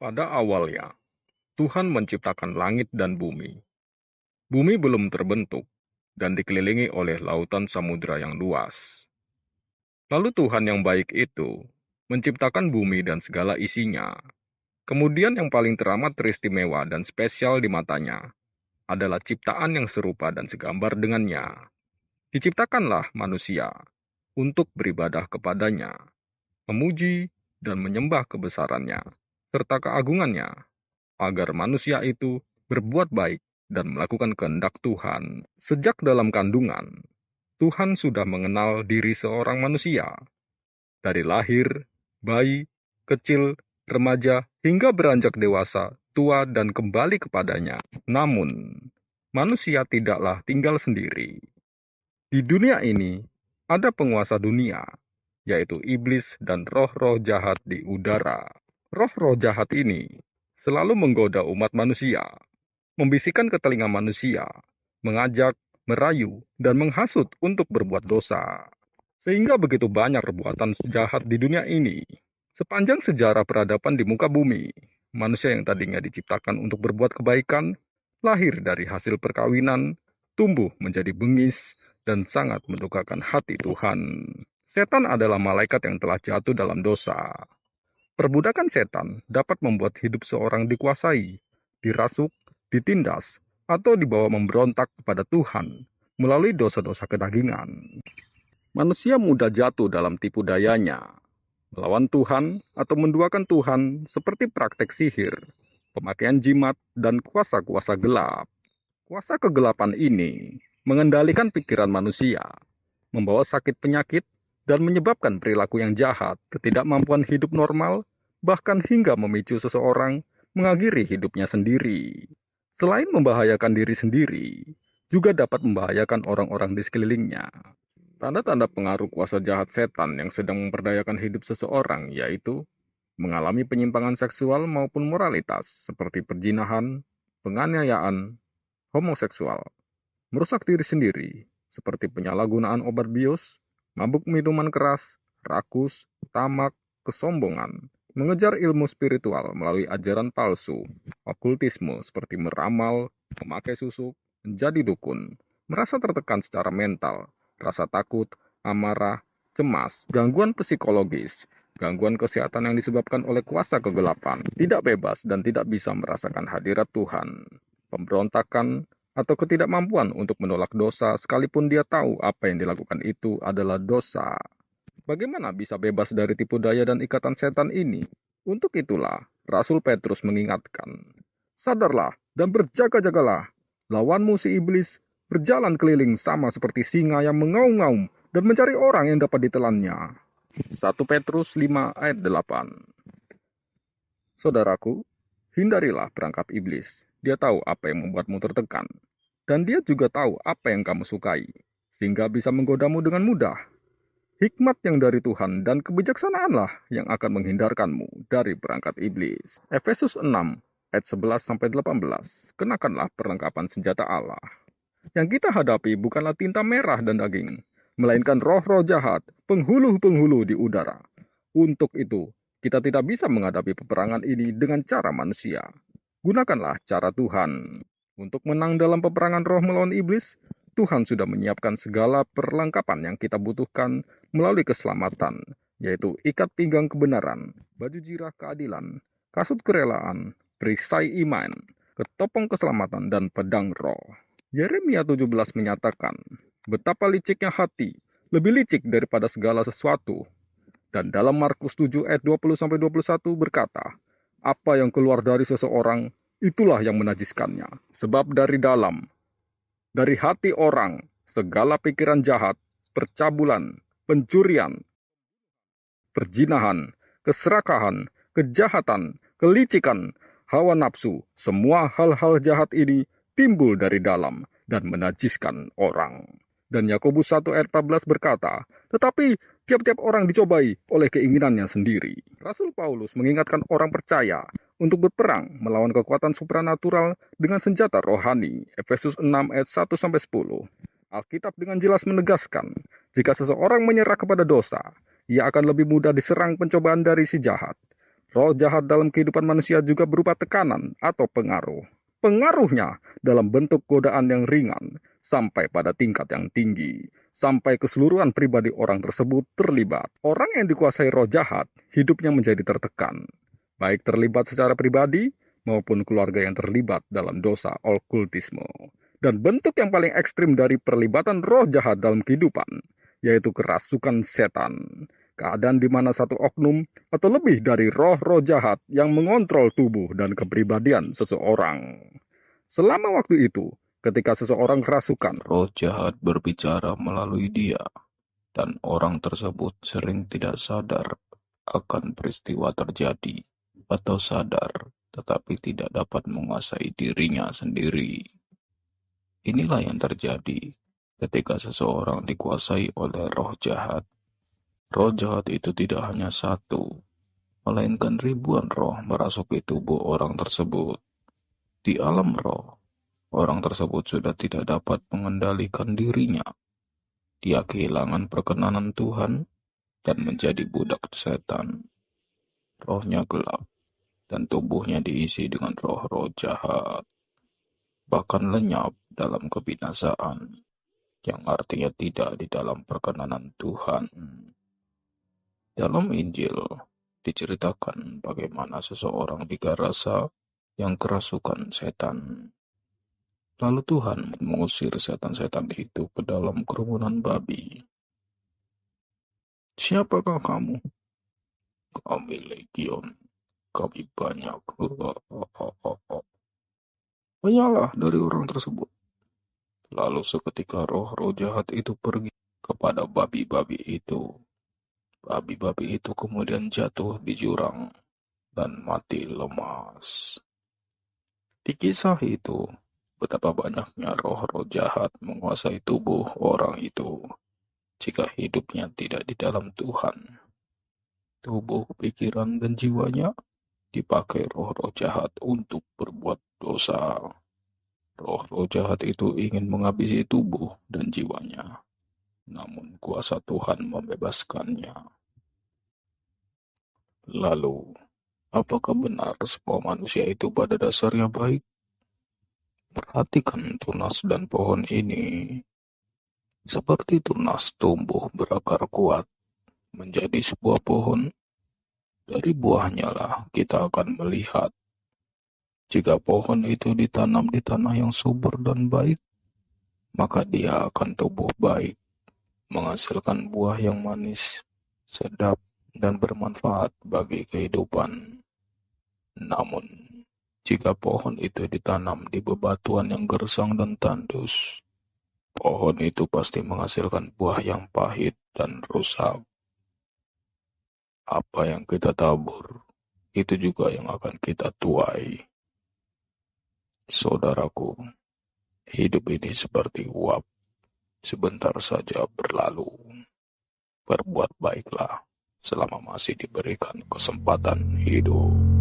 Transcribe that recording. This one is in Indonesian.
Pada awalnya, Tuhan menciptakan langit dan bumi. Bumi belum terbentuk dan dikelilingi oleh lautan samudra yang luas. Lalu Tuhan yang baik itu menciptakan bumi dan segala isinya. Kemudian yang paling teramat teristimewa dan spesial di matanya adalah ciptaan yang serupa dan segambar dengannya. Diciptakanlah manusia untuk beribadah kepadanya, memuji dan menyembah kebesarannya, serta keagungannya, agar manusia itu berbuat baik dan melakukan kehendak Tuhan. Sejak dalam kandungan, Tuhan sudah mengenal diri seorang manusia. Dari lahir, bayi, kecil, remaja, hingga beranjak dewasa, tua, dan kembali kepadanya. Namun, manusia tidaklah tinggal sendiri. Di dunia ini, ada penguasa dunia, yaitu iblis dan roh-roh jahat di udara. Roh-roh jahat ini selalu menggoda umat manusia, membisikkan ke telinga manusia, mengajak, merayu, dan menghasut untuk berbuat dosa. Sehingga begitu banyak perbuatan jahat di dunia ini. Sepanjang sejarah peradaban di muka bumi, manusia yang tadinya diciptakan untuk berbuat kebaikan, lahir dari hasil perkawinan, tumbuh menjadi bengis, dan sangat mendukakan hati Tuhan. Setan adalah malaikat yang telah jatuh dalam dosa. Perbudakan setan dapat membuat hidup seorang dikuasai, dirasuk, ditindas, atau dibawa memberontak kepada Tuhan melalui dosa-dosa kedagingan. Manusia mudah jatuh dalam tipu dayanya, melawan Tuhan atau menduakan Tuhan seperti praktek sihir, pemakaian jimat, dan kuasa-kuasa gelap. Kuasa kegelapan ini mengendalikan pikiran manusia, membawa sakit penyakit, dan menyebabkan perilaku yang jahat, ketidakmampuan hidup normal, bahkan hingga memicu seseorang mengakhiri hidupnya sendiri. Selain membahayakan diri sendiri, juga dapat membahayakan orang-orang di sekelilingnya. Tanda-tanda pengaruh kuasa jahat setan yang sedang memperdayakan hidup seseorang yaitu mengalami penyimpangan seksual maupun moralitas seperti perzinahan, penganiayaan, homoseksual, merusak diri sendiri seperti penyalahgunaan obat bius, mabuk minuman keras, rakus, tamak, kesombongan, mengejar ilmu spiritual melalui ajaran palsu, okultisme seperti meramal, memakai susuk, menjadi dukun, merasa tertekan secara mental, rasa takut, amarah, cemas, gangguan psikologis, gangguan kesehatan yang disebabkan oleh kuasa kegelapan, tidak bebas dan tidak bisa merasakan hadirat Tuhan, pemberontakan, atau ketidakmampuan untuk menolak dosa sekalipun dia tahu apa yang dilakukan itu adalah dosa. Bagaimana bisa bebas dari tipu daya dan ikatan setan ini? Untuk itulah, Rasul Petrus mengingatkan, sadarlah dan berjaga-jagalah. Lawanmu si iblis berjalan keliling sama seperti singa yang mengaum-ngaum dan mencari orang yang dapat ditelannya. 1 Petrus 5 ayat 8. Saudaraku, hindarilah perangkap iblis. Dia tahu apa yang membuatmu tertekan. Dan dia juga tahu apa yang kamu sukai, sehingga bisa menggodamu dengan mudah. Hikmat yang dari Tuhan dan kebijaksanaanlah yang akan menghindarkanmu dari perangkap iblis. Efesus 6 ayat 11-18. Kenakanlah perlengkapan senjata Allah. Yang kita hadapi bukanlah tinta merah dan daging, melainkan roh-roh jahat, penghulu-penghulu di udara. Untuk itu, kita tidak bisa menghadapi peperangan ini dengan cara manusia. Gunakanlah cara Tuhan. Untuk menang dalam peperangan roh melawan iblis, Tuhan sudah menyiapkan segala perlengkapan yang kita butuhkan melalui keselamatan, yaitu ikat pinggang kebenaran, baju jirah keadilan, kasut kerelaan, perisai iman, ketopong keselamatan, dan pedang roh. Yeremia 17 menyatakan, betapa liciknya hati, lebih licik daripada segala sesuatu. Dan dalam Markus 7 ayat 20-21 berkata, apa yang keluar dari seseorang, itulah yang menajiskannya. Sebab dari dalam, dari hati orang, segala pikiran jahat, percabulan, pencurian, perzinahan, keserakahan, kejahatan, kelicikan, hawa nafsu, semua hal-hal jahat ini timbul dari dalam dan menajiskan orang. Dan Yakobus 1 ayat 14 berkata, tetapi tiap-tiap orang dicobai oleh keinginannya sendiri. Rasul Paulus mengingatkan orang percaya untuk berperang melawan kekuatan supranatural dengan senjata rohani. Efesus 6 ayat 1-10. Alkitab dengan jelas menegaskan, jika seseorang menyerah kepada dosa, ia akan lebih mudah diserang pencobaan dari si jahat. Roh jahat dalam kehidupan manusia juga berupa tekanan atau pengaruh. Pengaruhnya dalam bentuk godaan yang ringan sampai pada tingkat yang tinggi, sampai keseluruhan pribadi orang tersebut terlibat. Orang yang dikuasai roh jahat, hidupnya menjadi tertekan, baik terlibat secara pribadi maupun keluarga yang terlibat dalam dosa okultisme. Dan bentuk yang paling ekstrim dari perlibatan roh jahat dalam kehidupan, yaitu kerasukan setan. Keadaan di mana satu oknum atau lebih dari roh-roh jahat yang mengontrol tubuh dan kepribadian seseorang. Selama waktu itu, ketika seseorang kerasukan, roh jahat berbicara melalui dia, dan orang tersebut sering tidak sadar akan peristiwa terjadi, atau sadar tetapi tidak dapat menguasai dirinya sendiri. Inilah yang terjadi ketika seseorang dikuasai oleh roh jahat. Roh jahat itu tidak hanya satu, melainkan ribuan roh merasuki tubuh orang tersebut. Di alam roh, orang tersebut sudah tidak dapat mengendalikan dirinya. Dia kehilangan perkenanan Tuhan dan menjadi budak setan. Rohnya gelap dan tubuhnya diisi dengan roh-roh jahat, bahkan lenyap dalam kebinasaan, yang artinya tidak di dalam perkenanan Tuhan. Dalam Injil diceritakan bagaimana seseorang di Gerasa yang kerasukan setan. Lalu Tuhan mengusir setan-setan itu ke dalam kerumunan babi. Siapakah kamu? Kami legion, kami banyak. Menyalah dari orang tersebut. Lalu seketika roh-roh jahat itu pergi kepada babi-babi itu. Babi-babi itu kemudian jatuh di jurang dan mati lemas. Di kisah itu, betapa banyaknya roh-roh jahat menguasai tubuh orang itu jika hidupnya tidak di dalam Tuhan. Tubuh, pikiran, dan jiwanya dipakai roh-roh jahat untuk berbuat dosa. Roh-roh jahat itu ingin menghabisi tubuh dan jiwanya, namun kuasa Tuhan membebaskannya. Lalu, apakah benar semua manusia itu pada dasarnya baik? Perhatikan tunas dan pohon ini. Seperti tunas tumbuh berakar kuat menjadi sebuah pohon, dari buahnya lah kita akan melihat. Jika pohon itu ditanam di tanah yang subur dan baik, maka dia akan tumbuh baik, menghasilkan buah yang manis, sedap, dan bermanfaat bagi kehidupan. Namun, jika pohon itu ditanam di bebatuan yang gersang dan tandus, pohon itu pasti menghasilkan buah yang pahit dan rusak. Apa yang kita tabur, itu juga yang akan kita tuai. Saudaraku, hidup ini seperti uap, sebentar saja berlalu. Berbuat baiklah selama masih diberikan kesempatan hidup.